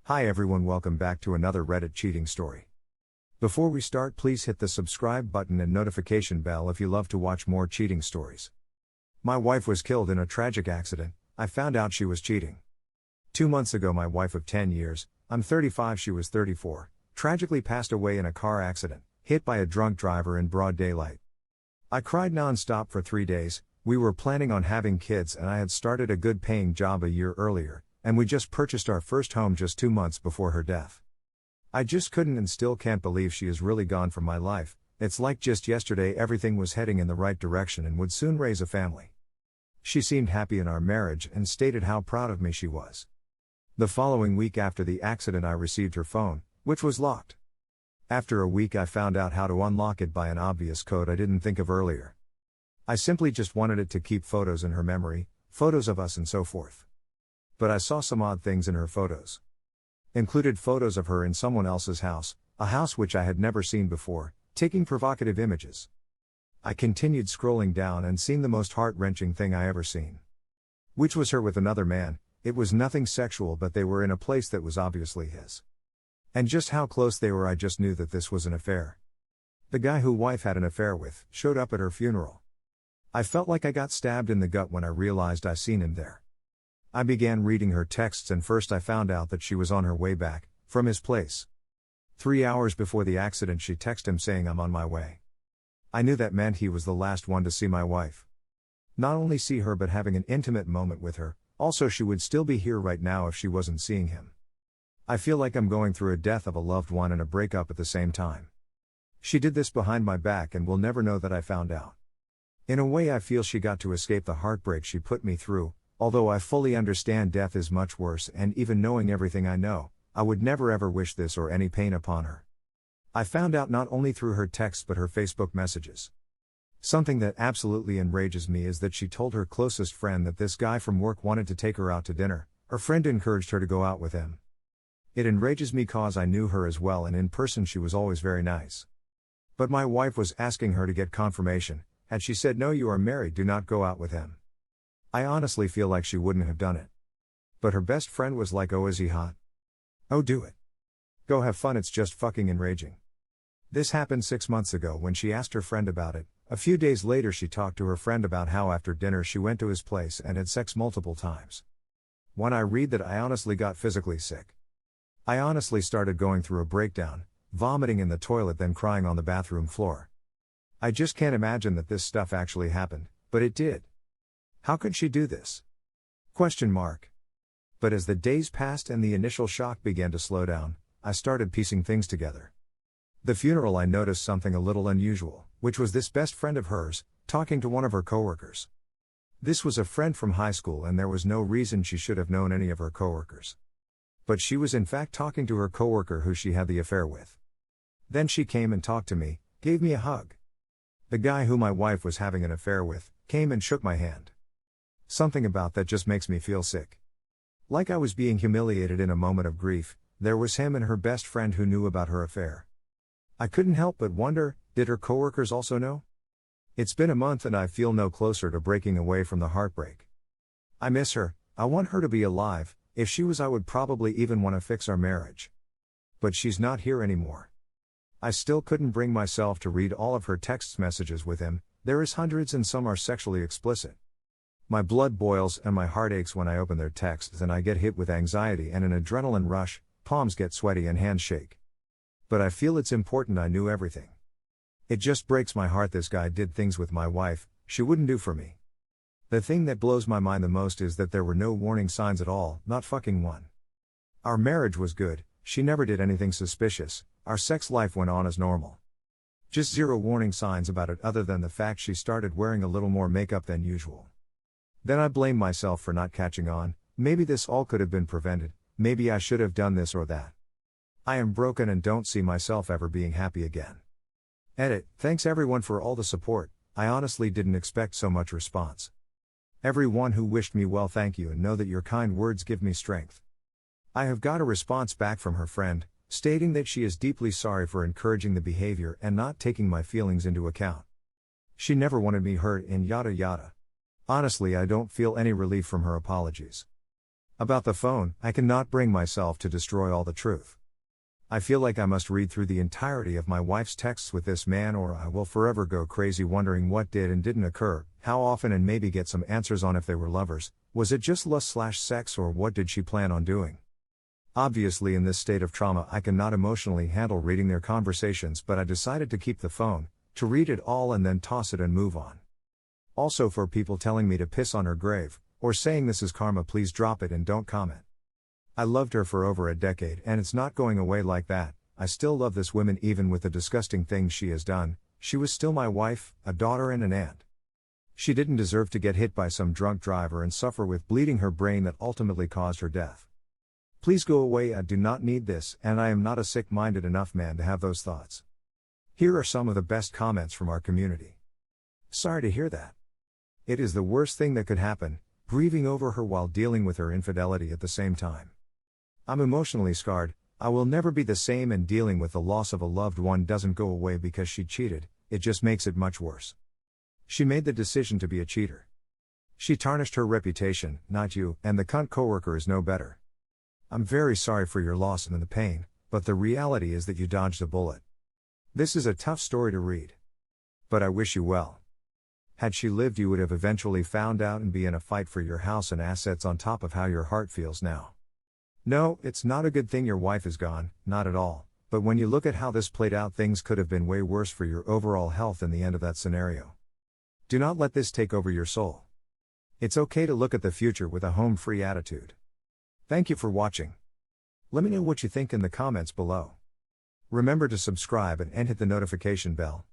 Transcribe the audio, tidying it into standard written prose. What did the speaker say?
Hi everyone, welcome back to another Reddit cheating story. Before we start, please hit the subscribe button and notification bell if you love to watch more cheating stories. My wife was killed in a tragic accident. I found out she was cheating 2 months ago. My wife of 10 years, I'm 35, she was 34, tragically passed away in a car accident, hit by a drunk driver in broad daylight. I cried non-stop for 3 days. We were planning on having kids and I had started a good paying job a year earlier, and we just purchased our first home just 2 months before her death. I just couldn't and still can't believe she is really gone from my life. It's like just yesterday everything was heading in the right direction and would soon raise a family. She seemed happy in our marriage and stated how proud of me she was. The following week after the accident I received her phone, which was locked. After a week I found out how to unlock it by an obvious code I didn't think of earlier. I simply just wanted it to keep photos in her memory, photos of us and so forth. But I saw some odd things in her photos. Included photos of her in someone else's house, a house which I had never seen before, taking provocative images. I continued scrolling down and seen the most heart-wrenching thing I ever seen. Which was her with another man. It was nothing sexual, but they were in a place that was obviously his. And just how close they were, I just knew that this was an affair. The guy who wife had an affair with showed up at her funeral. I felt like I got stabbed in the gut when I realized I seen him there. I began reading her texts and first I found out that she was on her way back, from his place. 3 hours before the accident she texted him saying I'm on my way. I knew that meant he was the last one to see my wife. Not only see her but having an intimate moment with her, also she would still be here right now if she wasn't seeing him. I feel like I'm going through a death of a loved one and a breakup at the same time. She did this behind my back and will never know that I found out. In a way I feel she got to escape the heartbreak she put me through. Although I fully understand death is much worse, and even knowing everything I know, I would never ever wish this or any pain upon her. I found out not only through her texts but her Facebook messages. Something that absolutely enrages me is that she told her closest friend that this guy from work wanted to take her out to dinner. Her friend encouraged her to go out with him. It enrages me cause I knew her as well and in person she was always very nice. But my wife was asking her to get confirmation, and she said no, you are married, do not go out with him. I honestly feel like she wouldn't have done it. But her best friend was like, oh, is he hot? Oh, do it. Go have fun, it's just fucking enraging. This happened 6 months ago when she asked her friend about it. A few days later she talked to her friend about how after dinner she went to his place and had sex multiple times. When I read that I honestly got physically sick. I honestly started going through a breakdown, vomiting in the toilet then crying on the bathroom floor. I just can't imagine that this stuff actually happened, but it did. How could she do this? But as the days passed and the initial shock began to slow down, I started piecing things together. The funeral I noticed something a little unusual, which was this best friend of hers, talking to one of her coworkers. This was a friend from high school and there was no reason she should have known any of her coworkers. But she was in fact talking to her coworker who she had the affair with. Then she came and talked to me, gave me a hug. The guy who my wife was having an affair with, came and shook my hand. Something about that just makes me feel sick. Like I was being humiliated in a moment of grief. There was him and her best friend who knew about her affair. I couldn't help but wonder, did her coworkers also know? It's been a month and I feel no closer to breaking away from the heartbreak. I miss her, I want her to be alive. If she was I would probably even want to fix our marriage. But she's not here anymore. I still couldn't bring myself to read all of her text messages with him. There is hundreds and some are sexually explicit. My blood boils and my heart aches when I open their texts and I get hit with anxiety and an adrenaline rush, palms get sweaty and hands shake. But I feel it's important I knew everything. It just breaks my heart this guy did things with my wife she wouldn't do for me. The thing that blows my mind the most is that there were no warning signs at all, not fucking one. Our marriage was good, she never did anything suspicious, our sex life went on as normal. Just zero warning signs about it other than the fact she started wearing a little more makeup than usual. Then I blame myself for not catching on. Maybe this all could have been prevented, maybe I should have done this or that. I am broken and don't see myself ever being happy again. Edit. Thanks everyone for all the support, I honestly didn't expect so much response. Everyone who wished me well, thank you and know that your kind words give me strength. I have got a response back from her friend, stating that she is deeply sorry for encouraging the behavior and not taking my feelings into account. She never wanted me hurt and yada yada. Honestly, I don't feel any relief from her apologies. About the phone, I cannot bring myself to destroy all the truth. I feel like I must read through the entirety of my wife's texts with this man, or I will forever go crazy wondering what did and didn't occur, how often, and maybe get some answers on if they were lovers. Was it just lust/sex, or what did she plan on doing? Obviously, in this state of trauma, I cannot emotionally handle reading their conversations, but I decided to keep the phone, to read it all and then toss it and move on. Also, for people telling me to piss on her grave, or saying this is karma, please drop it and don't comment. I loved her for over a decade, and it's not going away like that. I still love this woman even with the disgusting things she has done. She was still my wife, a daughter and an aunt. She didn't deserve to get hit by some drunk driver and suffer with bleeding her brain that ultimately caused her death. Please go away, I do not need this, and I am not a sick-minded enough man to have those thoughts. Here are some of the best comments from our community. Sorry to hear that. It is the worst thing that could happen, grieving over her while dealing with her infidelity at the same time. I'm emotionally scarred. I will never be the same, and dealing with the loss of a loved one doesn't go away because she cheated, it just makes it much worse. She made the decision to be a cheater. She tarnished her reputation, not you, and the cunt coworker is no better. I'm very sorry for your loss and the pain, but the reality is that you dodged a bullet. This is a tough story to read. But I wish you well. Had she lived, you would have eventually found out and be in a fight for your house and assets on top of how your heart feels now. No, it's not a good thing your wife is gone, not at all, but when you look at how this played out, things could have been way worse for your overall health in the end of that scenario. Do not let this take over your soul. It's okay to look at the future with a home-free attitude. Thank you for watching. Let me know what you think in the comments below. Remember to subscribe and hit the notification bell.